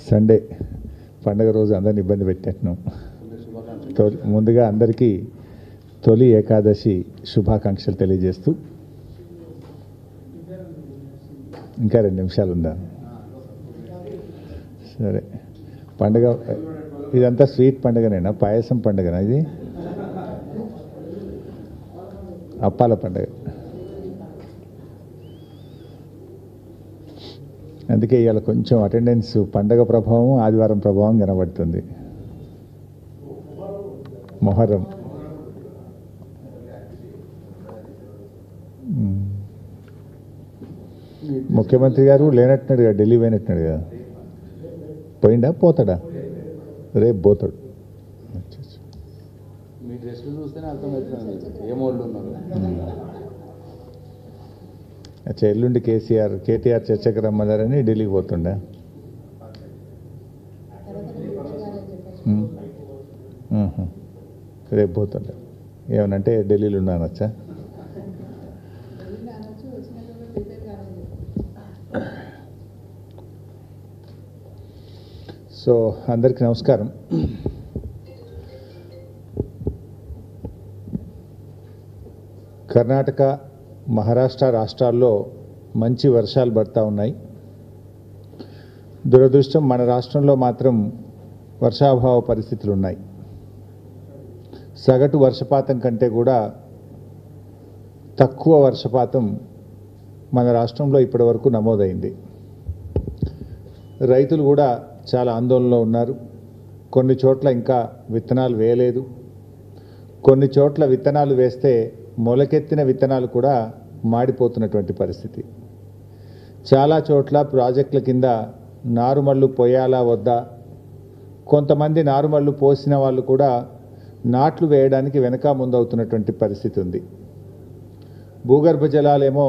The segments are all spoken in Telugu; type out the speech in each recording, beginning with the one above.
సండే పండగ రోజు అందరిని ఇబ్బంది పెట్టాను. ముందుగా అందరికీ తొలి ఏకాదశి శుభాకాంక్షలు తెలియజేస్తూ, ఇంకా 2 నిమిషాలు ఉందా? సరే, పండగ ఇదంతా స్వీట్ పండుగనేనా, పాయసం పండుగనా, ఇది అప్పాల పండుగ. అందుకే ఇవాళ కొంచెం అటెండెన్స్ పండగ ప్రభావం, ఆదివారం ప్రభావం కనబడుతుంది. మొహర్రం ముఖ్యమంత్రి గారు లేనట్టున్నాడుగా, ఢిల్లీ పోయినట్టున్నాడు కదా. పోయిండా, పోతాడా? రేపు పోతాడు. మీ డ్రెస్లు చూస్తేనే అర్థమవుతుంది ఏమోళ్ళు ఉన్నారు. ఎల్లుండి కేటీఆర్ చర్చకు రమ్మన్నారని ఢిల్లీకి పోతుండే. రేపు పోతుండే. ఏమనంటే ఢిల్లీలో ఉన్నానొచ్చా? సో అందరికీ నమస్కారం. కర్ణాటక, మహారాష్ట్ర రాష్ట్రాల్లో మంచి వర్షాలు పడతా ఉన్నాయి. దురదృష్టం మన రాష్ట్రంలో మాత్రం వర్షాభావ పరిస్థితులు ఉన్నాయి. సగటు వర్షపాతం కంటే కూడా తక్కువ వర్షపాతం మన రాష్ట్రంలో ఇప్పటివరకు నమోదైంది. రైతులు కూడా చాలా ఆందోళనలో ఉన్నారు. కొన్ని చోట్ల ఇంకా విత్తనాలు వేయలేదు. కొన్ని చోట్ల విత్తనాలు వేస్తే మొలకెత్తిన విత్తనాలు కూడా మాడిపోతున్నటువంటి పరిస్థితి. చాలా చోట్ల ప్రాజెక్టుల కింద నారుమళ్ళు పోయాలా వద్దా, కొంతమంది నారుమళ్ళు పోసిన వాళ్ళు కూడా నాట్లు వేయడానికి వెనక ముందవుతున్నటువంటి పరిస్థితి ఉంది. భూగర్భ జలాలేమో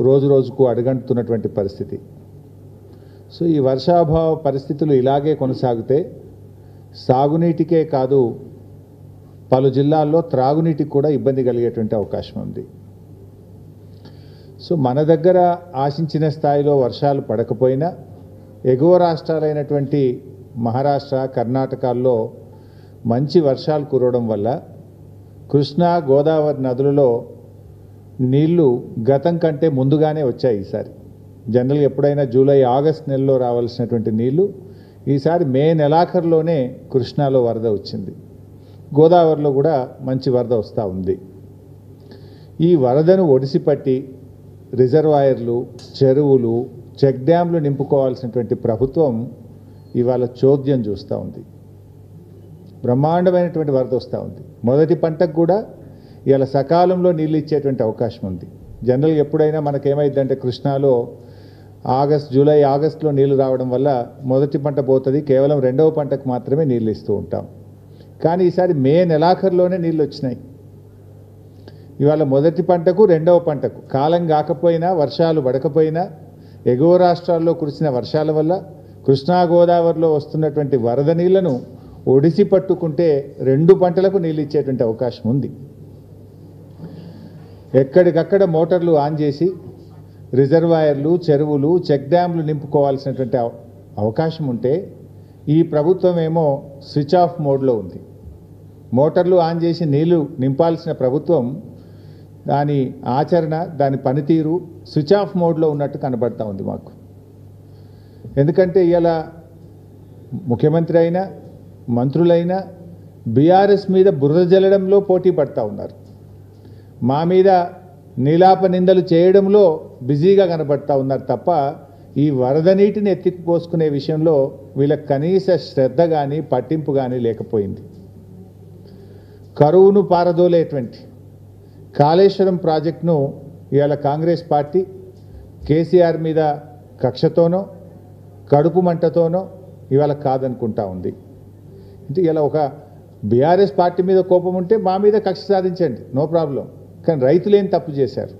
రోజు రోజుకు అడుగంటున్నటువంటి పరిస్థితి. సో ఈ వర్షాభావ పరిస్థితులు ఇలాగే కొనసాగితే సాగునీటికే కాదు, పలు జిల్లాల్లో త్రాగునీటికి కూడా ఇబ్బంది కలిగేటువంటి అవకాశం ఉంది. సో మన దగ్గర ఆశించిన స్థాయిలో వర్షాలు పడకపోయినా ఎగువ రాష్ట్రాలైనటువంటి మహారాష్ట్ర, కర్ణాటకల్లో మంచి వర్షాలు కురవడం వల్ల కృష్ణా, గోదావరి నదులలో నీళ్లు గతం కంటే ముందుగానే వచ్చాయి. ఈసారి జనరల్గా ఎప్పుడైనా జూలై, ఆగస్ట్ నెలలో రావాల్సినటువంటి నీళ్లు ఈసారి మే నెలాఖరులోనే కృష్ణాలో వరద వచ్చింది. గోదావరిలో కూడా మంచి వరద వస్తూ ఉంది. ఈ వరదను ఒడిసిపట్టి రిజర్వాయర్లు, చెరువులు, చెక్ డ్యాంలు నింపుకోవాల్సినటువంటి ప్రభుత్వం ఇవాళ చోద్యం చూస్తూ ఉంది. బ్రహ్మాండమైనటువంటి వరద వస్తూ ఉంది. మొదటి పంటకు కూడా ఇవాళ సకాలంలో నీళ్ళు ఇచ్చేటువంటి అవకాశం ఉంది. జనరల్గా ఎప్పుడైనా మనకేమైందంటే కృష్ణాలో జూలై, ఆగస్టులో నీళ్లు రావడం వల్ల మొదటి పంట పోతుంది, కేవలం రెండవ పంటకు మాత్రమే నీళ్ళు ఇస్తూ ఉంటాం. కానీ ఈసారి మే నెలాఖరులోనే నీళ్ళు వచ్చినాయి. ఇవాళ మొదటి పంటకు, రెండవ పంటకు కాలం కాకపోయినా, వర్షాలు పడకపోయినా, ఎగువ రాష్ట్రాల్లో కురిసిన వర్షాల వల్ల కృష్ణా, గోదావరిలో వస్తున్నటువంటి వరద నీళ్లను ఒడిసి పట్టుకుంటే 2 పంటలకు నీళ్ళు ఇచ్చేటువంటి అవకాశం ఉంది. ఎక్కడికక్కడ మోటార్లు ఆన్ చేసి రిజర్వాయర్లు, చెరువులు, చెక్ డ్యాంలు నింపుకోవాల్సినటువంటి అవకాశం ఉంటే ఈ ప్రభుత్వం ఏమో స్విచ్ ఆఫ్ మోడ్లో ఉంది. మోటార్లు ఆన్ చేసి నీళ్లు నింపాల్సిన ప్రభుత్వం దాని ఆచరణ, దాని పనితీరు స్విచ్ ఆఫ్ మోడ్లో ఉన్నట్టు కనబడతా ఉంది మాకు. ఎందుకంటే ఇలా ముఖ్యమంత్రి అయినా, మంత్రులైనా బీఆర్ఎస్ మీద బురద జల్లడంలో పోటీ పడతా ఉన్నారు. మా మీద నీలాప నిందలు చేయడంలో బిజీగా కనబడతా ఉన్నారు తప్ప ఈ వరద నీటిని ఎత్తిపోసుకునే విషయంలో వీళ్ళకి కనీస శ్రద్ధ కానీ పట్టింపు కానీ లేకపోయింది. కరువును పారదోలేటువంటి కాళేశ్వరం ప్రాజెక్టును ఇవాళ కాంగ్రెస్ పార్టీ కేసీఆర్ మీద కక్షతోనో కడుపు మంటతోనో ఇవాళ కాదనుకుంటా ఉంది. అంటే ఇలా ఒక బీఆర్ఎస్ పార్టీ మీద కోపం ఉంటే మా మీద కక్ష సాధించండి, నో ప్రాబ్లం. కానీ రైతులేం తప్పు చేశారు,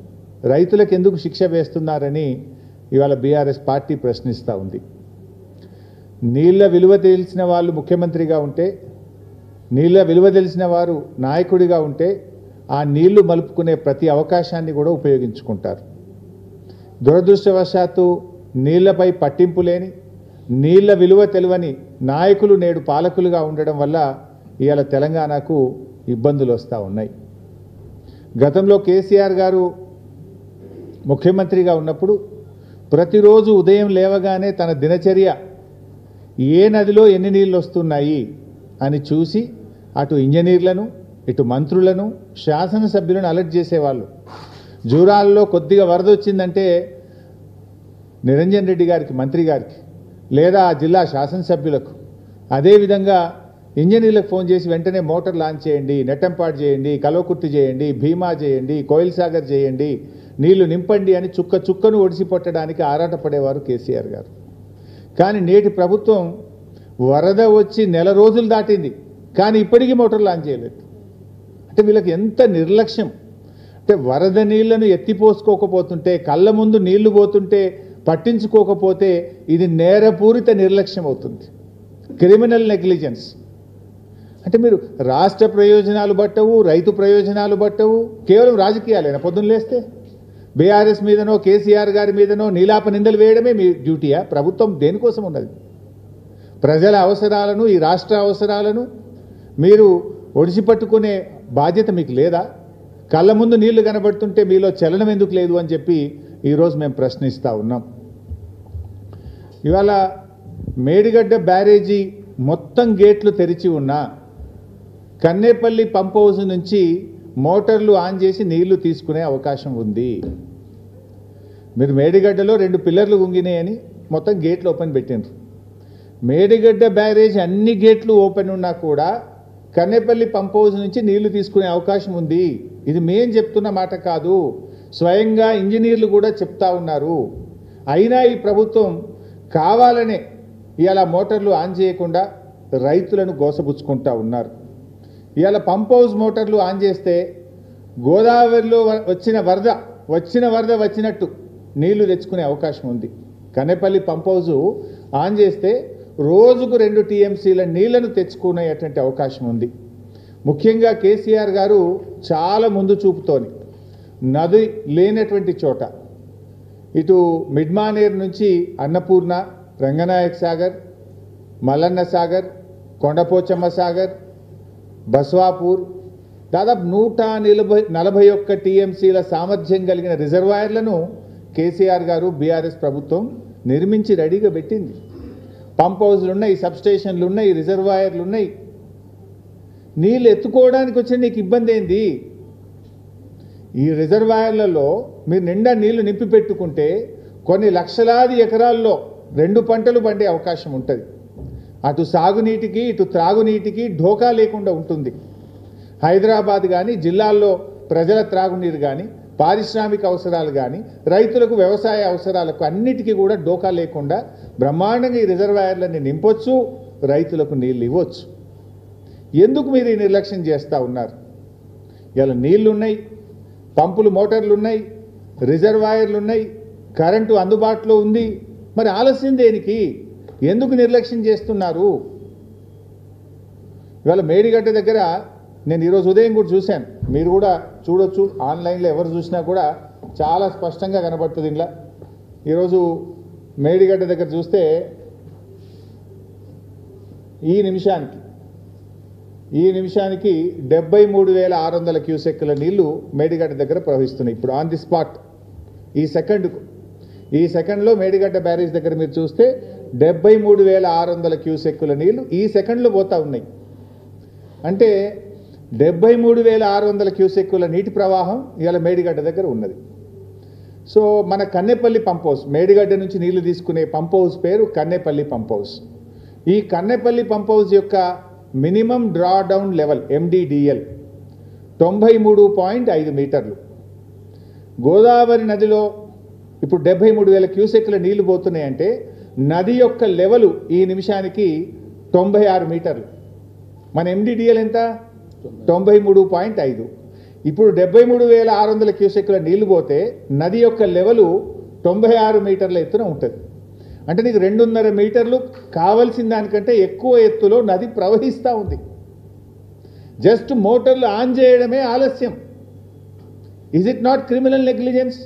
రైతులకు ఎందుకు శిక్ష వేస్తున్నారని ఇవాళ బీఆర్ఎస్ పార్టీ ప్రశ్నిస్తూ ఉంది. నీళ్ల విలువ తెలిసిన వాళ్ళు ముఖ్యమంత్రిగా ఉంటే, నీళ్ల విలువ తెలిసిన వారు నాయకుడిగా ఉంటే ఆ నీళ్లు మలుపుకునే ప్రతి అవకాశాన్ని కూడా ఉపయోగించుకుంటారు. దురదృష్టవశాత్తు నీళ్లపై పట్టింపు లేని, నీళ్ల విలువ తెలియని నాయకులు నేడు పాలకులుగా ఉండడం వల్ల ఇవాళ తెలంగాణకు ఇబ్బందులు వస్తూ ఉన్నాయి. గతంలో కేసీఆర్ గారు ముఖ్యమంత్రిగా ఉన్నప్పుడు ప్రతిరోజు ఉదయం లేవగానే తన దినచర్య ఏ నదిలో ఎన్ని నీళ్ళు వస్తున్నాయి అని చూసి అటు ఇంజనీర్లను, ఇటు మంత్రులను, శాసనసభ్యులను అలర్ట్ చేసేవాళ్ళు. జూరాల్లో కొద్దిగా వరద వచ్చిందంటే నిరంజన్ రెడ్డి గారికి, మంత్రి గారికి, లేదా ఆ జిల్లా శాసనసభ్యులకు, అదేవిధంగా ఇంజనీర్లకు ఫోన్ చేసి వెంటనే మోటార్ లాంచ్ చేయండి, నెట్టంపాటు చేయండి, కల్వకుర్తి చేయండి, భీమా చేయండి, కోయిల్ సాగర్ చేయండి, నీళ్లు నింపండి అని చుక్క చుక్కను ఒడిసి పట్టడానికి ఆరాటపడేవారు కేసీఆర్ గారు. కానీ నేటి ప్రభుత్వం వరద వచ్చి నెల రోజులు దాటింది, కానీ ఇప్పటికీ మోటార్ లాంచ్ చేయలేదు. అంటే వీళ్ళకి ఎంత నిర్లక్ష్యం. అంటే వరద నీళ్లను ఎత్తిపోసుకోకపోతుంటే, కళ్ళ ముందు నీళ్లు పోతుంటే పట్టించుకోకపోతే ఇది నేరపూరిత నిర్లక్ష్యం అవుతుంది, క్రిమినల్ నెగ్లిజెన్స్. అంటే మీరు రాష్ట్ర ప్రయోజనాలు పట్టవు, రైతు ప్రయోజనాలు పట్టవు, కేవలం రాజకీయాలేనా? పొద్దున్న లేస్తే బీఆర్ఎస్ మీదనో కేసీఆర్ గారి మీదనో నీలాప నిందలు వేయడమే మీ డ్యూటీయా? ప్రభుత్వం దేనికోసం ఉన్నది? ప్రజల అవసరాలను, ఈ రాష్ట్ర అవసరాలను మీరు ఒడిసిపట్టుకునే బాధ్యత మీకు లేదా? కళ్ళ ముందు నీళ్లు కనబడుతుంటే మీలో చలనం ఎందుకు లేదు అని చెప్పి ఈరోజు మేము ప్రశ్నిస్తూ ఉన్నాం. ఇవాళ మేడిగడ్డ బ్యారేజీ మొత్తం గేట్లు తెరిచి ఉన్నా కన్నేపల్లి పంప్ హౌస్ నుంచి మోటార్లు ఆన్ చేసి నీళ్లు తీసుకునే అవకాశం ఉంది. మీరు మేడిగడ్డలో 2 పిల్లర్లు గుంగినాయని మొత్తం గేట్లు ఓపెన్ పెట్టినారు. మేడిగడ్డ బ్యారేజ్ అన్ని గేట్లు ఓపెన్ ఉన్నా కూడా కన్నేపల్లి పంప్ హౌస్ నుంచి నీళ్లు తీసుకునే అవకాశం ఉంది. ఇది మేం చెప్తున్న మాట కాదు, స్వయంగా ఇంజనీర్లు కూడా చెప్తా ఉన్నారు. అయినా ఈ ప్రభుత్వం కావాలనే ఇవాళ మోటార్లు ఆన్ చేయకుండా రైతులను గోసపుచ్చుకుంటా ఉన్నారు. ఇవాళ పంప్ హౌస్ మోటార్లు ఆన్ చేస్తే గోదావరిలో వచ్చిన వరద వచ్చినట్టు నీళ్లు తెచ్చుకునే అవకాశం ఉంది. కన్నేపల్లి పంప్ హౌస్ ఆన్ చేస్తే రోజుకు 2 టీఎంసీల నీళ్లను తెచ్చుకునేటువంటి అవకాశం ఉంది. ముఖ్యంగా కేసీఆర్ గారు చాలా ముందు చూపుతోని నది లేనటువంటి చోట ఇటు మిడ్మానేర్ నుంచి అన్నపూర్ణ, రంగనాయక్ సాగర్, మల్లన్న సాగర్, కొండపోచమ్మ సాగర్, బస్వాపూర్ దాదాపు 141 టీఎంసీల సామర్థ్యం కలిగిన రిజర్వాయర్లను కేసీఆర్ గారు బీఆర్ఎస్ ప్రభుత్వం నిర్మించి రెడీగా పెట్టింది. పంప్ హౌస్లు ఉన్నాయి, సబ్స్టేషన్లు ఉన్నాయి, రిజర్వాయర్లు ఉన్నాయి. నీళ్ళు ఎత్తుకోవడానికి వచ్చిన నీకు ఇబ్బంది ఏంది? ఈ రిజర్వాయర్లలో మీరు నిండా నీళ్లు నింపి పెట్టుకుంటే కొన్ని లక్షలాది ఎకరాల్లో 2 పంటలు పండే అవకాశం ఉంటుంది. అటు సాగునీటికి ఇటు త్రాగునీటికి ఢోకా లేకుండా ఉంటుంది. హైదరాబాద్ కానీ, జిల్లాల్లో ప్రజల త్రాగునీరు కానీ, పారిశ్రామిక అవసరాలు కానీ, రైతులకు వ్యవసాయ అవసరాలకు అన్నిటికీ కూడా ఢోకా లేకుండా బ్రహ్మాండంగా ఈ రిజర్వాయర్లన్నీ నింపొచ్చు, రైతులకు నీళ్ళు ఇవ్వచ్చు. ఎందుకు మీరు ఈ నిర్లక్ష్యం చేస్తూ ఉన్నారు? ఇలా నీళ్లు ఉన్నాయి, పంపులు మోటార్లు ఉన్నాయి, రిజర్వాయర్లు ఉన్నాయి, కరెంటు అందుబాటులో ఉంది. మరి ఆలస్యం దేనికి? ఎందుకు నిర్లక్ష్యం చేస్తున్నారు? ఇవాళ మేడిగడ్డ దగ్గర నేను ఈరోజు ఉదయం కూడా చూశాను, మీరు కూడా చూడొచ్చు, ఆన్లైన్లో ఎవరు చూసినా కూడా చాలా స్పష్టంగా కనబడుతుంది. ఇలా ఈరోజు మేడిగడ్డ దగ్గర చూస్తే ఈ నిమిషానికి 73,600 క్యూసెక్కుల నీళ్లు మేడిగడ్డ దగ్గర ప్రవహిస్తున్నాయి. ఇప్పుడు ఆన్ ది స్పాట్ ఈ సెకండ్లో మేడిగడ్డ బ్యారేజ్ దగ్గర మీరు చూస్తే 73,600 క్యూసెక్కుల నీళ్లు ఈ సెకండ్లో పోతా ఉన్నాయి. అంటే 73,600 క్యూసెక్కుల నీటి ప్రవాహం ఇవాళ మేడిగడ్డ దగ్గర ఉన్నది. సో మన కన్నెపల్లి పంప్ హౌస్, మేడిగడ్డ నుంచి నీళ్లు తీసుకునే పంప్ హౌస్ పేరు కన్నెపల్లి పంప్ హౌస్. ఈ కన్నెపల్లి పంప్ హౌస్ యొక్క minimum draw down level MDDL 93.5 మీటర్లు. గోదావరి నదిలో ఇప్పుడు 73,000 క్యూసెక్ల నీళ్లు పోతున్నాయంటే నది యొక్క లెవెలు ఈ నిమిషానికి 96 మీటర్లు. మన MDDL ఎంత? 93.5. ఇప్పుడు 73,600 క్యూసెక్ల నీళ్లు పోతే నది యొక్క లెవెలు 96 మీటర్ల ఎత్తున ఉంటుంది. అంటే నీకు 2.5 మీటర్లు కావలసిన దానికంటే ఎక్కువ ఎత్తులో నది ప్రవహిస్తూ ఉంది. జస్ట్ మోటార్లు ఆన్ చేయడమే ఆలస్యం. Is it not criminal negligence?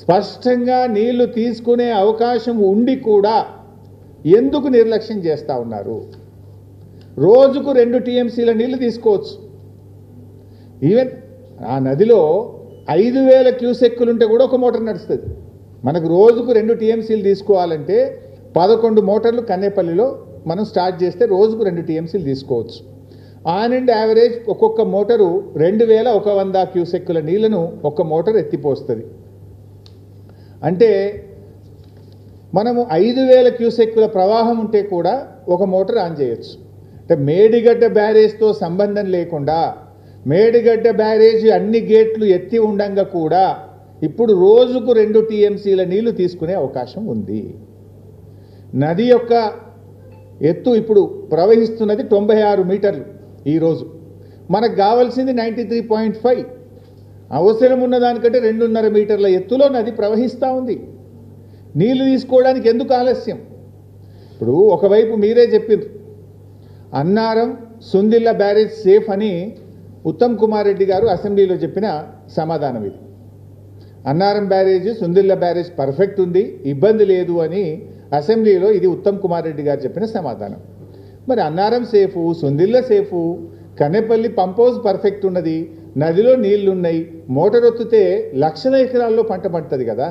స్పష్టంగా నీళ్లు తీసుకునే అవకాశం ఉండి కూడా ఎందుకు నిర్లక్ష్యం చేస్తూ ఉన్నారు? రోజుకు 2 TMCల నీళ్లు తీసుకోవచ్చు. ఈవెన్ ఆ నదిలో 5,000 క్యూసెక్కులుంటే కూడా ఒక మోటార్ నడుస్తుంది. మనకు రోజుకు 2 TMCలు తీసుకోవాలంటే 11 మోటార్లు కన్నేపల్లిలో మనం స్టార్ట్ చేస్తే రోజుకు 2 TMCలు తీసుకోవచ్చు. ఆన్ అండ్ యావరేజ్ ఒక్కొక్క మోటారు 2,100 క్యూసెక్కుల నీళ్లను ఒక్క మోటార్ ఎత్తిపోస్తుంది. అంటే మనము 5,000 క్యూసెక్కుల ప్రవాహం ఉంటే కూడా ఒక మోటార్ ఆన్ చేయొచ్చు. అంటే మేడిగడ్డ బ్యారేజ్తో సంబంధం లేకుండా మేడిగడ్డ బ్యారేజ్ అన్ని గేట్లు ఎత్తి ఉండంగా కూడా ఇప్పుడు రోజుకు 2 TMCల నీళ్లు తీసుకునే అవకాశం ఉంది. నది యొక్క ఎత్తు ఇప్పుడు ప్రవహిస్తున్నది 96 మీటర్లు. ఈరోజు మనకు కావాల్సింది 93.5. అవసరం ఉన్న దానికంటే 2.5 మీటర్ల ఎత్తులో నది ప్రవహిస్తూ ఉంది. నీళ్లు తీసుకోవడానికి ఎందుకు ఆలస్యం? ఇప్పుడు ఒకవైపు మీరే చెప్పిండ్రు అన్నారం సుందిల్ల బ్యారేజ్ సేఫ్ అని ఉత్తమ్ కుమార్ రెడ్డి గారు అసెంబ్లీలో చెప్పిన సమాధానం ఇది. Annaram barrage Sundilla barrage perfect ఉంది, ఇబ్బంది లేదు అని అసెంబ్లీలో ఇది ఉత్తమ్ కుమార్ రెడ్డి గారు చెప్పిన సమాధానం. మరి Annaram safe, Sundilla safe, Kannepalli pump house perfect ఉన్నది, నదిలో నీళ్లున్నాయి, మోటార్ ఒత్తితే లక్షల ఎకరాల్లో పంట పండుతుంది కదా.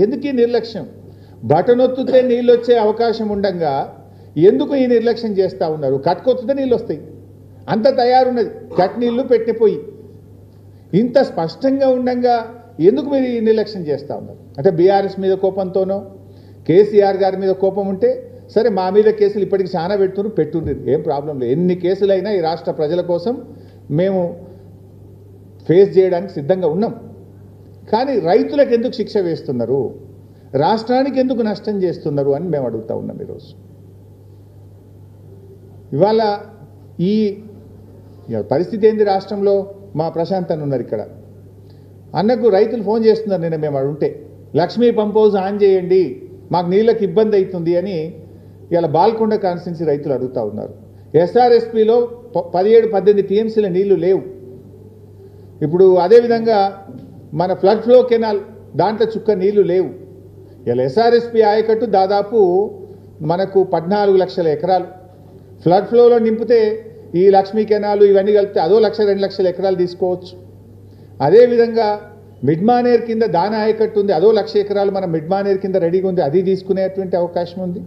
ఎందుకు ఈ నిర్లక్ష్యం? బటన్ ఒత్తితే నీళ్ళు వచ్చే అవకాశం ఉండగా ఎందుకు ఈ నిర్లక్ష్యం చేస్తూ ఉన్నారు? కట్టుకొత్తితే నీళ్ళు వస్తాయి, అంత తయారున్నది, కట్ నీళ్లు పెట్టిపోయి ఇంత స్పష్టంగా ఉండగా ఎందుకు మీరు ఈ నిర్లక్ష్యం చేస్తూ ఉన్నారు? అంటే బీఆర్ఎస్ మీద కోపంతోనో కేసీఆర్ గారి మీద కోపం ఉంటే సరే, మా మీద కేసులు ఇప్పటికి చాలా పెట్టుండ్రు, ఏం ప్రాబ్లం లేదు. ఎన్ని కేసులైనా ఈ రాష్ట్ర ప్రజల కోసం మేము ఫేస్ చేయడానికి సిద్ధంగా ఉన్నాం. కానీ రైతులకు ఎందుకు శిక్ష వేస్తున్నారు, రాష్ట్రానికి ఎందుకు నష్టం చేస్తున్నారు అని మేము అడుగుతూ ఉన్నాం. ఈరోజు ఇవాళ ఈ పరిస్థితి ఏంది రాష్ట్రంలో? మా ప్రశాంత్ అన్న ఉన్నారు ఇక్కడ, అన్నకు రైతులు ఫోన్ చేస్తున్నారు. నేను మేము అడుంటే లక్ష్మీ పంప్ హౌస్ ఆన్ చేయండి, మాకు నీళ్ళకి ఇబ్బంది అవుతుంది అని ఇలా బాల్కొండ కాన్స్టిట్యున్సీ రైతులు అడుగుతూ ఉన్నారు. SRSPలో 17-18 TMCల నీళ్లు లేవు. ఇప్పుడు అదేవిధంగా మన ఫ్లడ్ ఫ్లో కెనాల్ దాంట్లో చుక్క నీళ్లు లేవు. ఇలా SRSP ఆయకట్టు దాదాపు మనకు 14 లక్షల ఎకరాలు ఫ్లడ్ ఫ్లోలో నింపితే ఈ లక్ష్మీ కెనాలు ఇవన్నీ కలిపితే అదో 1-2 లక్షల ఎకరాలు తీసుకోవచ్చు. అదేవిధంగా మిడ్మానేర్ కింద దాని ఆయకట్టు ఉంది, అదో 1,00,000 ఎకరాలు మన మిడ్మానేర్ కింద రెడీగా ఉంది, అది తీసుకునేటువంటి అవకాశం ఉంది.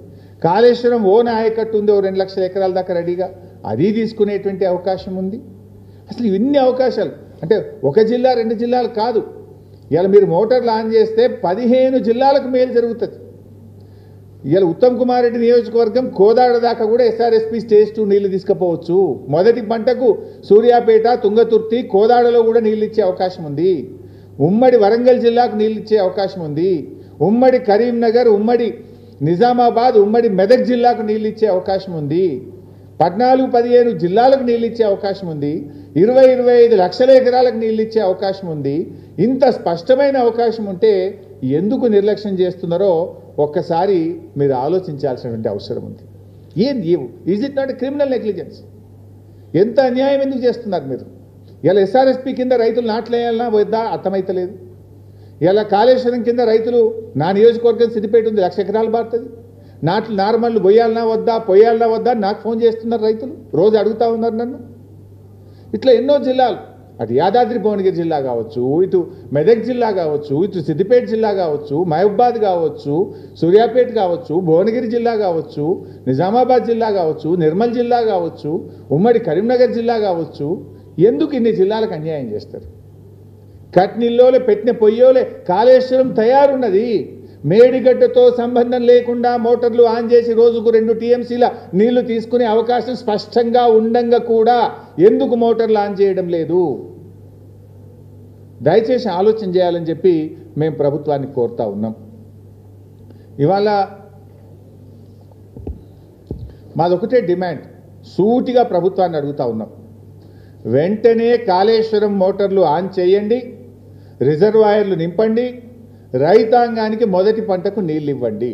కాళేశ్వరం ఓన్ ఆయకట్టు ఉంది, ఓ 2 లక్షల ఎకరాల దాకా రెడీగా, అది తీసుకునేటువంటి అవకాశం ఉంది. అసలు ఇన్ని అవకాశాలు అంటే ఒక జిల్లా 2 జిల్లాలు కాదు. ఇలా మీరు మోటార్లు ఆన్ చేస్తే 15 జిల్లాలకు మేలు జరుగుతుంది. ఇలా ఉత్తమ్ కుమార్ రెడ్డి నియోజకవర్గం కోదాడ దాకా కూడా SRSP స్టేజ్ 2 నీళ్లు తీసుకుపోవచ్చు. మొదటి పంటకు సూర్యాపేట, తుంగతుర్తి, కోదాడలో కూడా నీళ్ళు ఇచ్చే అవకాశం ఉంది. ఉమ్మడి వరంగల్ జిల్లాకు నీళ్ళు ఇచ్చే అవకాశం ఉంది. ఉమ్మడి కరీంనగర్, ఉమ్మడి నిజామాబాద్, ఉమ్మడి మెదక్ జిల్లాకు నీళ్ళు ఇచ్చే అవకాశం ఉంది. 14-15 జిల్లాలకు నీళ్ళు ఇచ్చే అవకాశం ఉంది. 20-25 లక్షల ఎకరాలకు నీళ్ళు ఇచ్చే అవకాశం ఉంది. ఇంత స్పష్టమైన అవకాశం ఉంటే ఎందుకు నిర్లక్ష్యం చేస్తున్నారో ఒక్కసారి మీరు ఆలోచించాల్సినటువంటి అవసరం ఉంది. ఏంది is it not criminal negligence? ఎంత అన్యాయం ఎందుకు చేస్తున్నారు మీరు? ఇలా SRSP కింద రైతులు నాట్లేయాలన్నా వద్దా అర్థమైతలేదు. ఇలా కాళేశ్వరం కింద రైతులు, నా నియోజకవర్గం సిద్దిపేట ఉంది, 1,00,000 ఎకరాలు బారుతుంది, నార్మల్ పొయ్యాలన్నా వద్దా నాకు ఫోన్ చేస్తున్నారు రైతులు, రోజు అడుగుతూ ఉన్నారు నన్ను. ఇట్లా ఎన్నో జిల్లాలు, అటు యాదాద్రి భువనగిరి జిల్లా కావచ్చు, ఇటు మెదక్ జిల్లా కావచ్చు, ఇటు సిద్దిపేట జిల్లా కావచ్చు, మహబూబాద్ కావచ్చు, సూర్యాపేట కావచ్చు, భువనగిరి జిల్లా కావచ్చు, నిజామాబాద్ జిల్లా కావచ్చు, నిర్మల్ జిల్లా కావచ్చు, ఉమ్మడి కరీంనగర్ జిల్లా కావచ్చు. ఎందుకు ఇన్ని జిల్లాలకు అన్యాయం చేస్తారు? కట్నీల్లోలే పెట్టిన పొయ్యోలే కాళేశ్వరం తయారున్నది. మేడిగడ్డతో సంబంధం లేకుండా మోటార్లు ఆన్ చేసి రోజుకు 2 టీఎంసీల నీళ్లు తీసుకునే అవకాశం స్పష్టంగా ఉండంగా కూడా ఎందుకు మోటార్లు ఆన్ చేయడం లేదు? దయచేసి ఆలోచన చేయాలని చెప్పి మేము ప్రభుత్వాన్ని కోరుతా ఉన్నాం. ఇవాళ మాదొకటే డిమాండ్, సూటిగా ప్రభుత్వాన్ని అడుగుతా ఉన్నాం. వెంటనే కాళేశ్వరం మోటార్లు ఆన్ చేయండి, రిజర్వాయర్లు నింపండి, రైతాంగానికి మొదటి పంటకు నీళ్ళు ఇవ్వండి.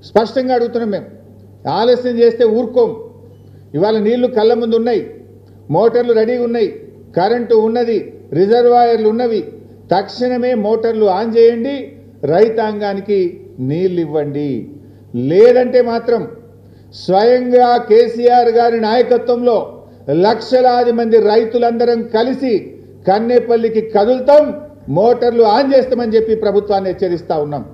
స్పష్టంగా అడుగుతున్నాం మేము. ఆలస్యం చేస్తే ఊరుకోం. ఇవాళ నీళ్లు కళ్ళ ముందు ఉన్నాయి, మోటార్లు రెడీగా ఉన్నాయి, కరెంటు ఉన్నది, రిజర్వాయర్లు ఉన్నవి. తక్షణమే మోటార్లు ఆన్ చేయండి, రైతాంగానికి నీళ్ళు ఇవ్వండి. లేదంటే మాత్రం స్వయంగా కేసీఆర్ గారి నాయకత్వంలో లక్షలాది మంది రైతులందరం కలిసి కన్నేపల్లికి కదులుతాం, మోటార్లు ఆన్ చేస్తామని చెప్పి ప్రభుత్వాన్ని హెచ్చరిస్తా ఉన్నాం.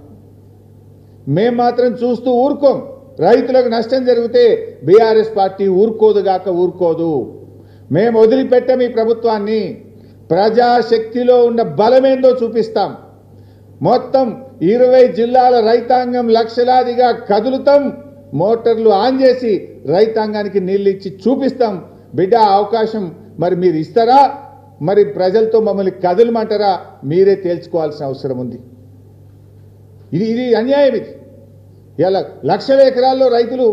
మేం మాత్రం చూస్తూ ఊరుకోం. రైతులకు నష్టం జరిగితే బీఆర్ఎస్ పార్టీ ఊరుకోదుగాక ఊరుకోదు. మేము వదిలిపెట్టాం ఈ ప్రభుత్వాన్ని. ప్రజాశక్తిలో ఉన్న బలమేందో చూపిస్తాం. మొత్తం 20 జిల్లాల రైతాంగం లక్షలాదిగా కదులుతాం, మోటార్లు ఆన్ చేసి రైతాంగానికి నీళ్ళు ఇచ్చి చూపిస్తాం. బిడ్డ అవకాశం మరి మీరు ఇస్తారా, మరి ప్రజలతో మమ్మల్ని కదలమంటారా, మీరే తేల్చుకోవాల్సిన అవసరం ఉంది. ఇది అన్యాయం. ఇది ఇలా లక్షల ఎకరాల్లో రైతులు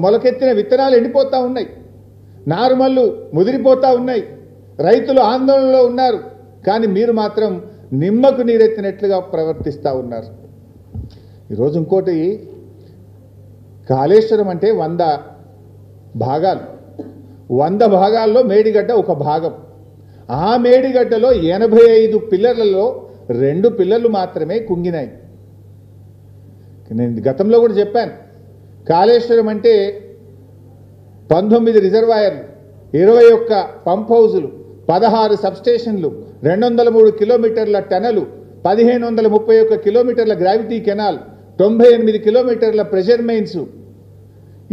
మొలకెత్తిన విత్తనాలు ఎండిపోతూ ఉన్నాయి, నారుమల్లు ముదిరిపోతూ ఉన్నాయి, రైతులు ఆందోళనలో ఉన్నారు. కానీ మీరు మాత్రం నిమ్మకు నీరెత్తినట్లుగా ప్రవర్తిస్తూ ఉన్నారు. ఈరోజు ఇంకోటి, కాళేశ్వరం అంటే 100 భాగాలు, 100 భాగాల్లో మేడిగడ్డ ఒక భాగం. ఆ మేడిగడ్డలో 85 పిల్లర్లలో 2 పిల్లర్లు మాత్రమే కుంగినాయి. నేను గతంలో కూడా చెప్పాను, కాళేశ్వరం అంటే 19 రిజర్వాయర్లు, 21 పంప్ హౌజులు, 16 సబ్స్టేషన్లు, 203 కిలోమీటర్ల టనలు, 1531 కిలోమీటర్ల గ్రావిటీ కెనాల్, 98 కిలోమీటర్ల ప్రెషర్ మెయిన్స్,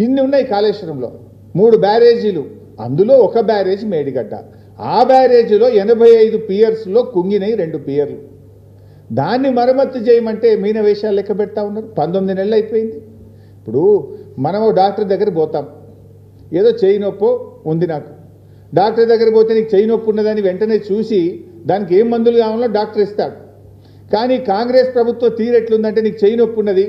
ఇన్ని ఉన్నాయి కాళేశ్వరంలో. 3 బ్యారేజీలు, అందులో ఒక బ్యారేజ్ మేడిగడ్డ. ఆ బ్యారేజీలో 85 పియర్స్లో కుంగినాయి 2 పియర్లు. దాన్ని మరమ్మత్తు చేయమంటే మీన వేషాలు లెక్క పెడతా ఉన్నారు. 19 నెలలు అయిపోయింది. ఇప్పుడు మనము డాక్టర్ దగ్గర పోతాం, ఏదో చెయ్యి నొప్పో ఉంది నాకు, డాక్టర్ దగ్గర పోతే నీకు చెయ్యి నొప్పి ఉన్నదని వెంటనే చూసి దానికి ఏం మందులు కావాలో డాక్టర్ ఇస్తాడు. కానీ కాంగ్రెస్ ప్రభుత్వం తీరెట్లుందంటే నీకు చెయ్యి నొప్పి ఉన్నది,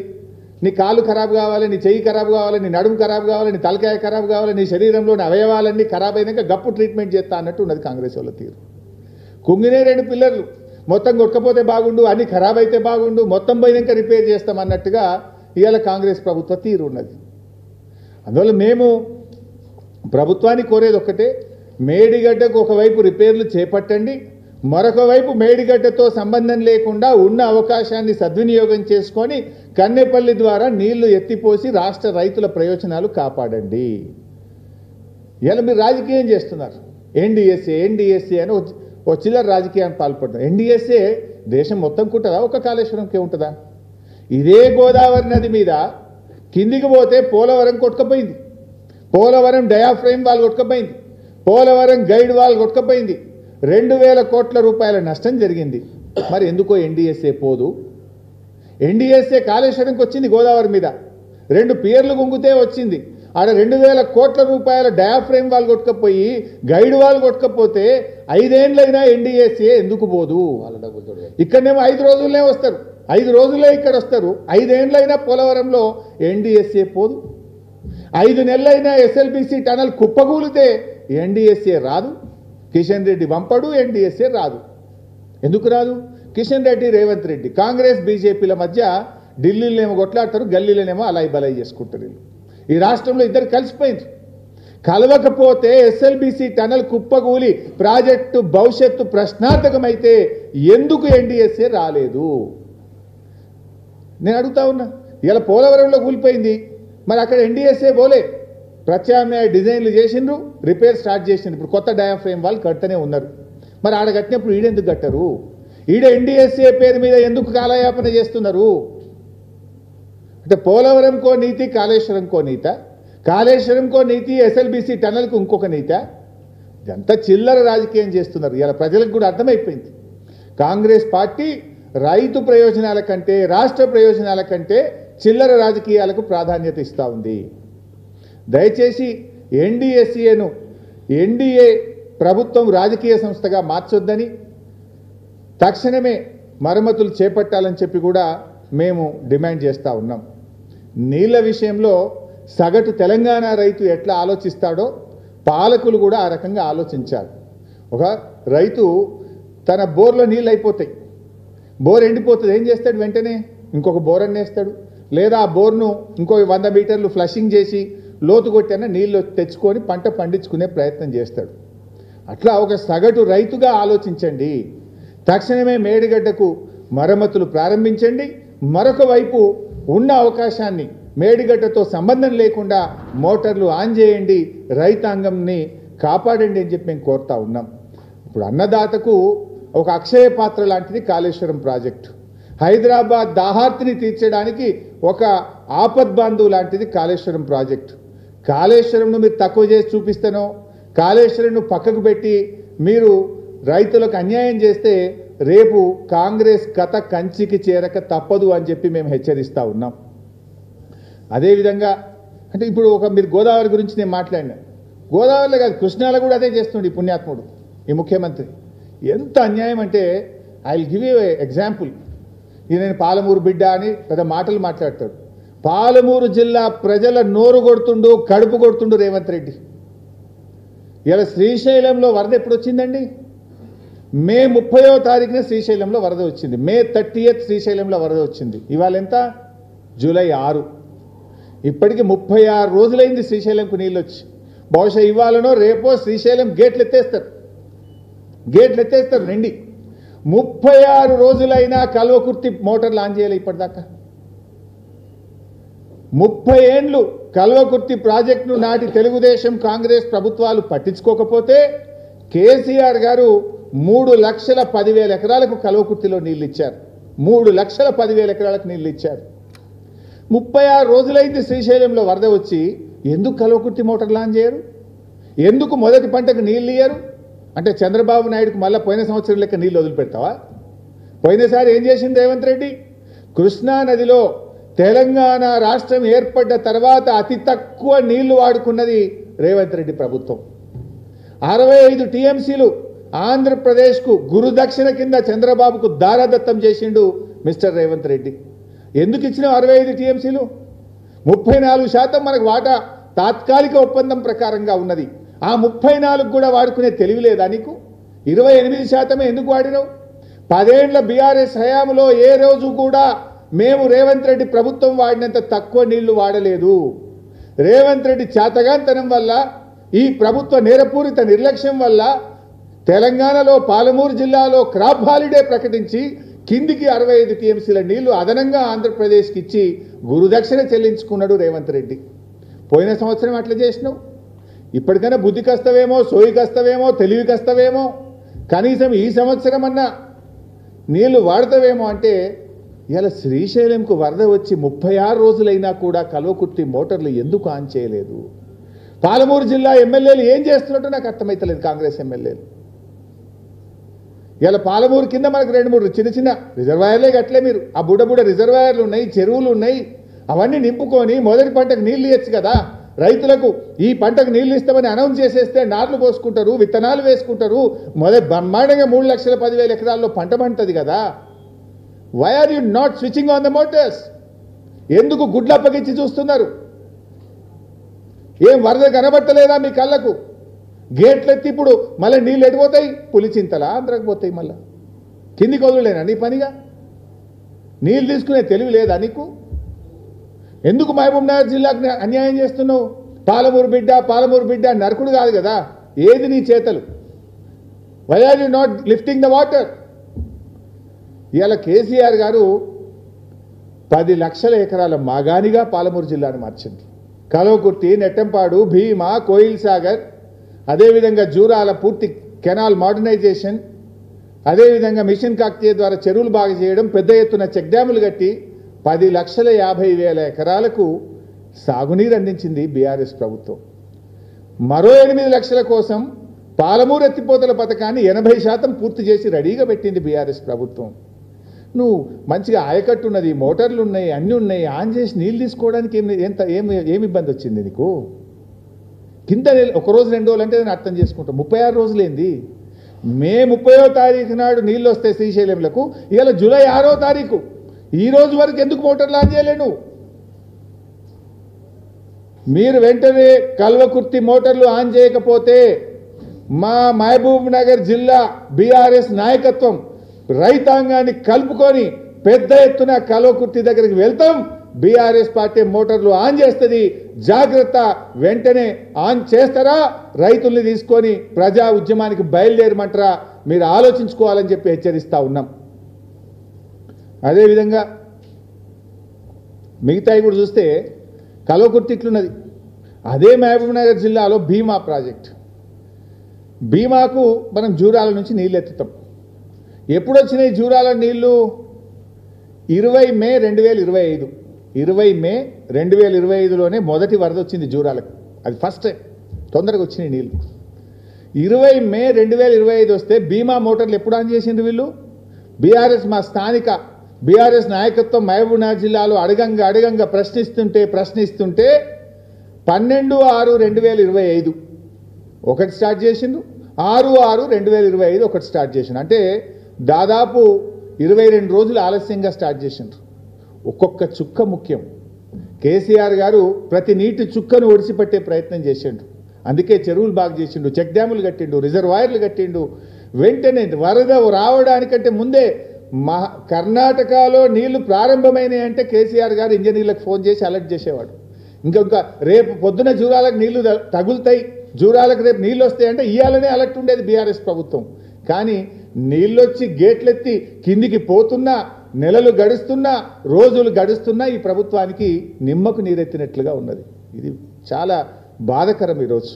నీ కాలు ఖరాబు కావాలి, నీ చెయ్యి ఖరాబు కావాలి, నీ నడుము ఖరాబు కావాలి, నీ తలకాయ ఖరాబు కావాలి, నీ శరీరంలోని అవయవాలన్నీ ఖరాబ్ అయినాక గప్పు ట్రీట్మెంట్ చేస్తా అన్నట్టు ఉన్నది కాంగ్రెస్ వాళ్ళ తీరు. కుంగినే 2 పిల్లర్లు, మొత్తం కొట్టకపోతే బాగుండు, అన్ని ఖరాబ్ అయితే బాగుండు, మొత్తం పోయినాక రిపేర్ చేస్తాం అన్నట్టుగా ఇవాళ కాంగ్రెస్ ప్రభుత్వ తీరు ఉన్నది. అందువల్ల మేము ప్రభుత్వాన్ని కోరేది ఒక్కటే, మేడిగడ్డకు ఒకవైపు రిపేర్లు చేపట్టండి, మరొక వైపు మేడిగడ్డతో సంబంధం లేకుండా ఉన్న అవకాశాన్ని సద్వినియోగం చేసుకొని కన్నెపల్లి ద్వారా నీళ్లు ఎత్తిపోసి రాష్ట్ర రైతుల ప్రయోజనాలు కాపాడండి. ఇలా మీరు రాజకీయం చేస్తున్నారు. ఎన్డీఎస్ఏ అని ఓ చిల్లర రాజకీయాన్ని పాల్పడుతున్నారు. ఎన్డీఎస్ఏ దేశం మొత్తం ఉంటుందా, ఒక కాళేశ్వరంకే ఉంటుందా? ఇదే గోదావరి నది మీద కిందికి పోతే పోలవరం కొట్టుకపోయింది, పోలవరం డయాఫ్రేమ్ వాల్ కొట్టుకపోయింది, పోలవరం గైడ్ వాల్ కొట్టుకపోయింది, 2000 కోట్ల రూపాయల నష్టం జరిగింది. మరి ఎందుకో ఎన్డీఎస్ఏ పోదు? ఎన్డీఎస్ఏ కాళేశ్వరంకి వచ్చింది గోదావరి మీద, 2 పియర్లు గుంగితే వచ్చింది. ఆడ 2000 కోట్ల రూపాయల డయాఫ్రేమ్ వాల్ కొట్టుకపోయి గైడ్ వాల్ కొట్టుకపోతే 5 ఏళ్ళైనా ఎన్డీఎస్ఏ ఎందుకు పోదు? ఇక్కడనేమో 5 రోజులనే వస్తారు, 5 రోజులే ఇక్కడ వస్తారు. 5 ఏళ్ళైనా పోలవరంలో ఎన్డీఎస్ఏ పోదు. 5 నెలలైనా ఎస్ఎల్బీసీ టనల్ కుప్పగూలితే ఎన్డీఎస్ఏ రాదు, కిషన్ రెడ్డి పంపడు, ఎన్డీఎస్ఏ రాదు. ఎందుకు రాదు? కిషన్ రెడ్డి, రేవంత్ రెడ్డి, కాంగ్రెస్ బీజేపీల మధ్య ఢిల్లీలోనేమో కొట్లాడతారు, గల్లీలోనేమో అలాయి బలాయి చేసుకుంటారు. ఈ రాష్ట్రంలో ఇద్దరు కలిసిపోయింది. కలవకపోతే ఎస్ఎల్బీసీ టనల్ కుప్పగూలి ప్రాజెక్టు భవిష్యత్తు ప్రశ్నార్థకమైతే ఎందుకు ఎన్డీఎస్ఏ రాలేదు? నేను అడుగుతా ఉన్నా. ఇలా పోలవరంలో కూలిపోయింది, మరి అక్కడ ఎన్డీఎస్ఏ పోలే. ప్రత్యామ్నాయ డిజైన్లు చేసిండ్రు, రిపేర్ స్టార్ట్ చేసిండ్రు. ఇప్పుడు కొత్త డయాఫ్రేమ్ వాళ్ళు కట్టనే ఉన్నారు. మరి ఆడ కట్టినప్పుడు ఈడెందుకు కట్టరు? ఈడ ఎన్డీఎస్ఏ పేరు మీద ఎందుకు కాలయాపన చేస్తున్నారు? అంటే పోలవరంకో నీతి, కాళేశ్వరంకో నీత, కాళేశ్వరంకో నీతి, ఎస్ఎల్బీసీ టనల్కు ఇంకొక నీత. ఇదంతా చిల్లర రాజకీయం చేస్తున్నారు. ఇలా ప్రజలకు కూడా అర్థమైపోయింది. కాంగ్రెస్ పార్టీ రైతు ప్రయోజనాల కంటే, రాష్ట్ర ప్రయోజనాల కంటే చిల్లర రాజకీయాలకు ప్రాధాన్యత ఇస్తూ ఉంది. దయచేసి ఎన్డీఏసీఏను ఎన్డీఏ ప్రభుత్వం రాజకీయ సంస్థగా మార్చొద్దని, తక్షణమే మరమ్మతులు చేపట్టాలని చెప్పి కూడా మేము డిమాండ్ చేస్తూ ఉన్నాం. నీళ్ల విషయంలో సగటు తెలంగాణ రైతు ఎట్లా ఆలోచిస్తాడో పాలకులు కూడా ఆ రకంగా ఆలోచించాలి. ఒక రైతు తన బోర్లో నీళ్ళు అయిపోతాయి, బోర్ ఎండిపోతుంది, ఏం చేస్తాడు? వెంటనే ఇంకొక బోర్ అన్నేస్తాడు, లేదా ఆ బోర్ను ఇంకో 100 మీటర్లు ఫ్లషింగ్ చేసి లోతు కొట్టైనా నీళ్ళు తెచ్చుకొని పంట పండించుకునే ప్రయత్నం చేస్తాడు. అట్లా ఒక సగటు రైతుగా ఆలోచించండి. తక్షణమే మేడిగడ్డకు మరమ్మతులు ప్రారంభించండి. మరొక వైపు ఉన్న అవకాశాన్ని మేడిగడ్డతో సంబంధం లేకుండా మోటార్లు ఆన్ చేయండి, రైతాంగంని కాపాడండి అని చెప్పి మేము కోరుతా ఉన్నాం. ఇప్పుడు అన్నదాతకు ఒక అక్షయ పాత్ర లాంటిది కాళేశ్వరం ప్రాజెక్టు. హైదరాబాద్ దాహార్తిని తీర్చడానికి ఒక ఆపద్బాంధు లాంటిది కాళేశ్వరం ప్రాజెక్టు. కాళేశ్వరంను మీరు తక్కువ చేసి చూపిస్తానో, కాళేశ్వరంను పక్కకు పెట్టి మీరు రైతులకు అన్యాయం చేస్తే రేపు కాంగ్రెస్ కథ కంచికి చేరక తప్పదు అని చెప్పి మేము హెచ్చరిస్తూ ఉన్నాం. అదేవిధంగా అంటే ఇప్పుడు మీరు గోదావరి గురించి నేను మాట్లాడినా, గోదావరిలో కాదు కృష్ణాలో కూడా అదే చేస్తుండే ఈ పుణ్యాత్ముడు ఈ ముఖ్యమంత్రి. ఎంత అన్యాయం అంటే, I will give you example. ఇది నేను పాలమూరు బిడ్డ అని పెద్ద మాటలు మాట్లాడతాడు. పాలమూరు జిల్లా ప్రజల నోరు కొడుతుండు, కడుపు కొడుతుండు రేవంత్ రెడ్డి. ఇలా శ్రీశైలంలో వరద ఎప్పుడు వచ్చిందండి? మే 30వ తారీఖున శ్రీశైలంలో వరద వచ్చింది. మే 30th శ్రీశైలంలో వరద వచ్చింది. ఇవాళ ఎంత? జూలై 6. ఇప్పటికి 36 రోజులైంది శ్రీశైలంకు నీళ్ళు వచ్చి. బహుశా ఇవాళనో రేపో శ్రీశైలం గేట్లు ఎత్తేస్తారు నిండి. 36 రోజులైనా కల్వకుర్తి మోటార్లు ఆన్ చేయాలి ఇప్పటిదాకా. 30 ఏండ్లు కల్వకుర్తి ప్రాజెక్టును నాటి తెలుగుదేశం కాంగ్రెస్ ప్రభుత్వాలు పట్టించుకోకపోతే కేసీఆర్ గారు 3,10,000 ఎకరాలకు కల్వకుర్తిలో నీళ్ళు ఇచ్చారు. 3,10,000 ఎకరాలకు నీళ్ళు ఇచ్చారు. 36 రోజులైంది శ్రీశైలంలో వరద వచ్చి. ఎందుకు కల్వకుర్తి మోటార్లు ఆన్ చేయరు? ఎందుకు మొదటి పంటకు నీళ్ళు ఇయ్యరు? అంటే చంద్రబాబు నాయుడుకు మళ్ళీ పోయిన సంవత్సరం లెక్క నీళ్ళు వదిలిపెడతావా? పోయినసారి ఏం చేసింది రేవంత్ రెడ్డి? కృష్ణా నదిలో తెలంగాణ రాష్ట్రం ఏర్పడ్డ తర్వాత అతి తక్కువ నీళ్లు వాడుకున్నది రేవంత్ రెడ్డి ప్రభుత్వం. 65 టీఎంసీలు ఆంధ్రప్రదేశ్కు గురుదక్షిణ కింద చంద్రబాబుకు దారాదత్తం చేసిండు మిస్టర్ రేవంత్ రెడ్డి. ఎందుకు ఇచ్చిన 65 టీఎంసీలు? 34% మనకు వాటా తాత్కాలిక ఒప్పందం ప్రకారంగా ఉన్నది. ఆ 34 కూడా వాడుకునే తెలివి లేదా నీకు? 28% ఎందుకు వాడినావు? 10 ఏళ్ల బీఆర్ఎస్ హయాంలో ఏ రోజు కూడా మేము రేవంత్ రెడ్డి ప్రభుత్వం వాడినంత తక్కువ నీళ్లు వాడలేదు. రేవంత్ రెడ్డి చేతగాంతనం వల్ల, ఈ ప్రభుత్వ నేరపూరిత నిర్లక్ష్యం వల్ల తెలంగాణలో పాలమూరు జిల్లాలో క్రాప్ హాలిడే ప్రకటించి కిందికి 65 టీఎంసీల నీళ్లు అదనంగా ఆంధ్రప్రదేశ్కి ఇచ్చి గురుదక్షిణ చెల్లించుకున్నాడు రేవంత్ రెడ్డి. పోయిన సంవత్సరం అట్లా చేసినావు. ఇప్పటికైనా బుద్ధికి వస్తావేమో, సోయికి వస్తావేమో, తెలివికి వస్తావేమో, కనీసం ఈ సంవత్సరం అన్నా నీళ్లు వాడతావేమో అంటే ఇలా శ్రీశైలంకు వరద వచ్చి 36 రోజులైనా కూడా కల్వకుర్తి మోటార్లు ఎందుకు ఆన్ చేయలేదు? పాలమూరు జిల్లా ఎమ్మెల్యేలు ఏం చేస్తున్నట్టు నాకు అర్థమైతలేదు. కాంగ్రెస్ ఎమ్మెల్యేలు ఇలా పాలమూరు కింద మనకు 2-3 చిన్న చిన్న రిజర్వాయర్లే కట్టలే మీరు. ఆ బుడ్డ రిజర్వాయర్లు ఉన్నాయి, చెరువులు ఉన్నాయి. అవన్నీ నింపుకొని మొదటి పంటకు నీళ్లు ఇవ్వచ్చు కదా. రైతులకు ఈ పంటకు నీళ్లు ఇస్తామని అనౌన్స్ చేసేస్తే నార్లు పోసుకుంటారు, విత్తనాలు వేసుకుంటారు. బ్రహ్మాండంగా 3,10,000 ఎకరాల్లో పంట పండుతుంది కదా. Why are you not switching on the motors? ఎందుకు గుడ్లప్పగిచ్చి చూస్తున్నారు? ఏం వరద కనబట్టలేదా మీ కళ్ళకు? గేట్లెత్తి ఇప్పుడు మళ్ళీ నీళ్ళు ఎడిపోతాయి, పులిచింతలా ఆంధ్రకు పోతాయి, మళ్ళీ కిందికి వదులేనా నీ పనిగా? నీళ్ళు తీసుకునే తెలివి లేదా నీకు? ఎందుకు మహబూబ్నగర్ జిల్లాకు అన్యాయం చేస్తున్నావు? పాలమూరు బిడ్డ నరకుడు కాదు కదా. ఏది నీ చేతలు? Why are you not lifting the water? ఇవాళ కేసీఆర్ గారు 10 లక్షల ఎకరాల మాగానిగా పాలమూరు జిల్లాను మార్చింది. కల్వకుర్తి, నెట్టంపాడు, భీమా, కోయిల్ సాగర్, అదేవిధంగా జూరాల పూర్తి కెనాల్ మోడర్నైజేషన్, అదేవిధంగా మిషన్ కాకతీయ ద్వారా చెరువులు బాగు చేయడం, పెద్ద ఎత్తున చెక్ డ్యాములు కట్టి 10,50,000 ఎకరాలకు సాగునీరు అందించింది బీఆర్ఎస్ ప్రభుత్వం. మరో 8 లక్షల కోసం పాలమూరు ఎత్తిపోతల పథకాన్ని 80% పూర్తి చేసి రెడీగా పెట్టింది బీఆర్ఎస్ ప్రభుత్వం. నువ్వు మంచిగా ఆయకట్టు ఉన్నది, మోటార్లు ఉన్నాయి, అన్నీ ఉన్నాయి, ఆన్ చేసి నీళ్ళు తీసుకోవడానికి ఏమి ఇబ్బంది వచ్చింది నీకు? కింద ఒక రోజు 2 రోజులు అంటే నేను అర్థం చేసుకుంటాం. 36 రోజులేంది? మే 30వ తారీఖు నాడు నీళ్ళు వస్తాయి శ్రీశైలంలకు. ఇవాళ జూలై 6వ తారీఖు. ఈ రోజు వరకు ఎందుకు మోటార్లు ఆన్ చేయలేను? మీరు వెంటనే కల్వకుర్తి మోటార్లు ఆన్ చేయకపోతే మా మహబూబ్ నగర్ జిల్లా బీఆర్ఎస్ నాయకత్వం రైతాంగాన్ని కలుపుకొని పెద్ద ఎత్తున కల్వకుర్తి దగ్గరికి వెళ్తాం. బీఆర్ఎస్ పార్టీ మోటార్లు ఆన్ చేస్తుంది. జాగ్రత్త, వెంటనే ఆన్ చేస్తారా? రైతుల్ని తీసుకొని ప్రజా ఉద్యమానికి బయలుదేరమంటారా? మీరు ఆలోచించుకోవాలని చెప్పి హెచ్చరిస్తూ ఉన్నాం. అదేవిధంగా మిగతాయి కూడా చూస్తే కల్వకుర్తి ఇట్లున్నది. అదే మహబూబ్ నగర్ జిల్లాలో భీమా ప్రాజెక్ట్. భీమాకు మనం జూరాల నుంచి నీళ్ళు ఎత్తుతాం. ఎప్పుడు వచ్చినాయి జూరాల నీళ్లు? 20 మే 2025. 20 మే 2025లోనే మొదటి వరద వచ్చింది జూరాలకు. అది ఫస్ట్ టైం తొందరగా వచ్చినాయి నీళ్ళు. 20 మే 2025 వస్తే భీమా మోటార్లు ఎప్పుడు ఆన్ చేసిండ్రు వీళ్ళు? బీఆర్ఎస్ మా స్థానిక బీఆర్ఎస్ నాయకత్వం మహబూబ్ నగర్ జిల్లాలో అడగంగా ప్రశ్నిస్తుంటే 12/6/2025 ఒకటి స్టార్ట్ చేసిండు, 6/6/2025 ఒకటి స్టార్ట్ చేసిండు. అంటే దాదాపు 22 రోజులు ఆలస్యంగా స్టార్ట్ చేసిండ్రు. ఒక్కొక్క చుక్క ముఖ్యం. కేసీఆర్ గారు ప్రతి నీటి చుక్కను ఒడిసిపట్టే ప్రయత్నం చేసిండు. అందుకే చెరువులు బాగు చేసిండు, చెక్ డ్యాములు కట్టిండు, రిజర్వాయర్లు కట్టిండు. వెంటనే వరద రావడానికంటే ముందే కర్ణాటకలో నీళ్లు ప్రారంభమైనాయి అంటే కేసీఆర్ గారు ఇంజనీర్లకు ఫోన్ చేసి అలర్ట్ చేసేవాడు. ఇంకా రేపు పొద్దున జూరాలకు నీళ్లు తగులుతాయి, జూరాలకు రేపు నీళ్ళు వస్తాయి అంటే ఇయ్యాలనే అలర్ట్ ఉండేది బీఆర్ఎస్ ప్రభుత్వం. కానీ నీళ్ళొచ్చి గేట్లెత్తి కిందికి పోతున్నా, నెలలు గడుస్తున్నా, రోజులు గడుస్తున్నా ఈ ప్రభుత్వానికి నిమ్మకు నీరెత్తినట్లుగా ఉన్నది. ఇది చాలా బాధకరం ఈరోజు.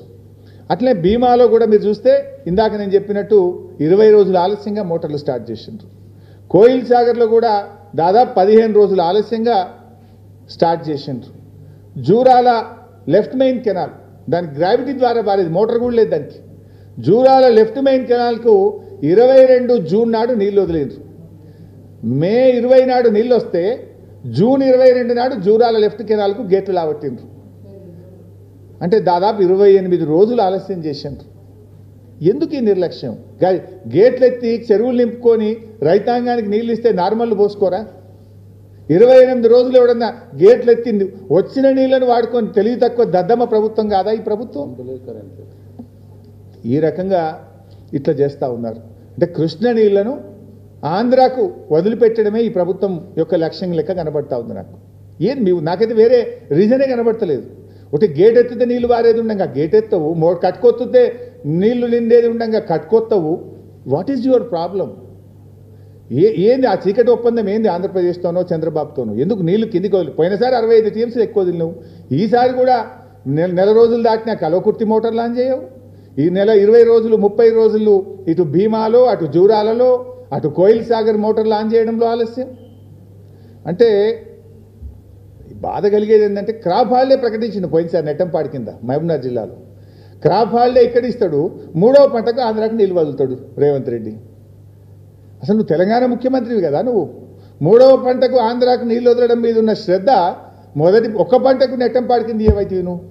అట్లే భీమాలో కూడా మీరు చూస్తే ఇందాక నేను చెప్పినట్టు 20 రోజులు ఆలస్యంగా మోటార్లు స్టార్ట్ చేసిండ్రు. కోయిల్ సాగర్లో కూడా దాదాపు 15 రోజులు ఆలస్యంగా స్టార్ట్ చేసిండ్రు. జూరాల లెఫ్ట్ మెయిన్ కెనాల్, దానికి గ్రావిటీ ద్వారా పారేది, మోటార్ కూడా లేదు దానికి. జూరాల లెఫ్ట్ మెయిన్ కెనాల్కు 22 జూన్ నాడు నీళ్ళు వదిలేరు. మే 20 నాడు నీళ్ళు వస్తే జూన్ 22 నాడు జూరాల లెఫ్ట్ కెనాల్కు గేట్లు లావట్టిండ్రు. అంటే దాదాపు 28 రోజులు ఆలస్యం చేసిండ్రు. ఎందుకు ఈ నిర్లక్ష్యం? గేట్లు ఎత్తి చెరువులు నింపుకొని రైతాంగానికి నీళ్ళు ఇస్తే నార్మల్ పోసుకోరా? 28 రోజులు ఎవడన్నా గేట్లు ఎత్తి వచ్చిన నీళ్లను వాడుకొని తెలివి తక్కువ దద్దమ్మ ప్రభుత్వం కాదా ఈ ప్రభుత్వం? ఈ రకంగా ఇట్లా చేస్తూ ఉన్నారు. అంటే కృష్ణ నీళ్లను ఆంధ్రాకు వదిలిపెట్టడమే ఈ ప్రభుత్వం యొక్క లక్ష్యం లెక్క కనబడతా ఉంది నాకు. నాకైతే వేరే రీజనే కనబడతలేదు. ఒకటి గేట్ ఎత్తితే నీళ్లు వారేది ఉండగా గేట్ ఎత్తవు, కట్టుకొత్తుతే నీళ్లు నిండేది ఉండగా కట్టుకొత్తవు. What is your problem? ఏంది ఆ చీకటి ఒప్పందం? ఏంది ఆంధ్రప్రదేశ్తోనో చంద్రబాబుతోనో? ఎందుకు నీళ్లు కిందికి వదిలి? పోయినసారి 65 టీఎంసీలు ఎక్కువ వదిలినావు. ఈసారి కూడా నెల రోజులు దాటినా కల్వకుర్తి మోటార్లు ఆన్ చేయవు. ఈ నెల 20 రోజులు 30 రోజులు ఇటు భీమాలో, అటు జూరాలలో, అటు కోయిల్ సాగర్ మోటార్లు ఆన్ చేయడంలో ఆలస్యం. అంటే బాధ కలిగేది ఏంటంటే క్రాప్ హాలిడే ప్రకటించింది పోయినసారి నెట్టంపాడి కింద మహబూబ్నగర్ జిల్లాలో. క్రాప్ హాలిడే ఇక్కడ ఇస్తాడు, 3వ పంటకు ఆంధ్రాకు నీళ్ళు వదులుతాడు రేవంత్ రెడ్డి. అసలు నువ్వు తెలంగాణ ముఖ్యమంత్రివి కదా, నువ్వు 3వ పంటకు ఆంధ్రాకు నీళ్ళు వదలడం మీద ఉన్న శ్రద్ధ మొదటి ఒక్క పంటకు నెట్టంపాడి కింద ఏమైతే నువ్వు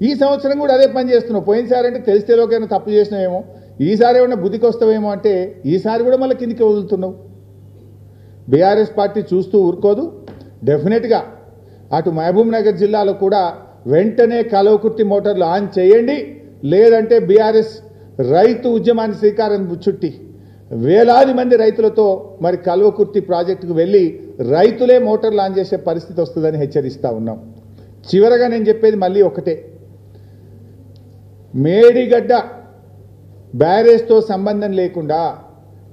ఈ సంవత్సరం కూడా అదే పని చేస్తున్నావు. పోయినసారి అంటే తెలిస్తేలోకైనా తప్పు చేసినావేమో, ఈసారి ఏమన్నా బుద్ధికి వస్తావేమో అంటే ఈసారి కూడా మళ్ళీ కిందికి వదులుతున్నావు. బీఆర్ఎస్ పార్టీ చూస్తూ ఊరుకోదు. డెఫినెట్గా అటు మహబూబ్ నగర్ జిల్లాలో కూడా వెంటనే కల్వకుర్తి మోటార్లు ఆన్ చేయండి. లేదంటే బీఆర్ఎస్ రైతు ఉద్యమాన్ని శ్రీకారం చుట్టి వేలాది మంది రైతులతో మరి కల్వకుర్తి ప్రాజెక్టుకు వెళ్ళి రైతులే మోటార్లు ఆన్ చేసే పరిస్థితి వస్తుందని హెచ్చరిస్తూ ఉన్నాం. చివరగా నేను చెప్పేది మళ్ళీ ఒకటే, మేడిగడ్డ బ్యారేజ్తో సంబంధం లేకుండా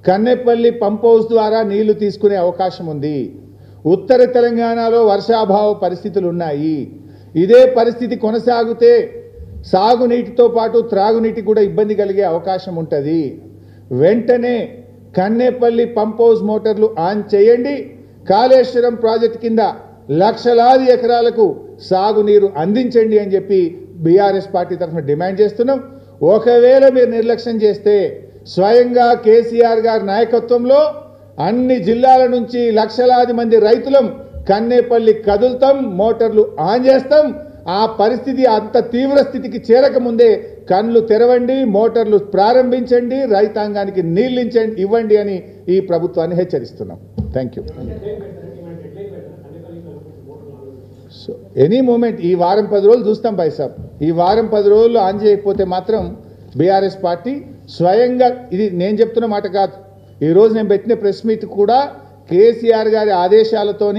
కన్నెపల్లి పంప్ హౌస్ ద్వారా నీళ్లు తీసుకునే అవకాశం ఉంది. ఉత్తర తెలంగాణలో వర్షాభావ పరిస్థితులు ఉన్నాయి. ఇదే పరిస్థితి కొనసాగితే సాగునీటితో పాటు త్రాగునీటి కూడా ఇబ్బంది కలిగే అవకాశం ఉంటుంది. వెంటనే కన్నెపల్లి పంప్ హౌస్ మోటార్లు ఆన్ చేయండి. కాళేశ్వరం ప్రాజెక్టు కింద లక్షలాది ఎకరాలకు సాగునీరు అందించండి అని చెప్పి బీఆర్ఎస్ పార్టీ తరఫున డిమాండ్ చేస్తున్నాం. ఒకవేళ మీరు నిర్లక్ష్యం చేస్తే స్వయంగా కేసీఆర్ గారి నాయకత్వంలో అన్ని జిల్లాల నుంచి లక్షలాది మంది రైతులం కన్నేపల్లి కదులుతాం, మోటార్లు ఆన్ చేస్తాం. ఆ పరిస్థితి అంత తీవ్ర స్థితికి చేరకముందే కళ్ళు తెరవండి, మోటార్లు ప్రారంభించండి, రైతాంగానికి నీళ్ళు ఇవ్వండి అని ఈ ప్రభుత్వాన్ని హెచ్చరిస్తున్నాం. Thank you. So any moment ఈ వారం 10 రోజులు చూస్తాం భాయ్ సాబ్. ఈ వారం 10 రోజులు ఆన్ చేయకపోతే మాత్రం బీఆర్ఎస్ పార్టీ స్వయంగా, ఇది నేను చెప్తున్న మాట కాదు, ఈరోజు నేను పెట్టిన ప్రెస్ మీట్ కూడా కేసీఆర్ గారి ఆదేశాలతోని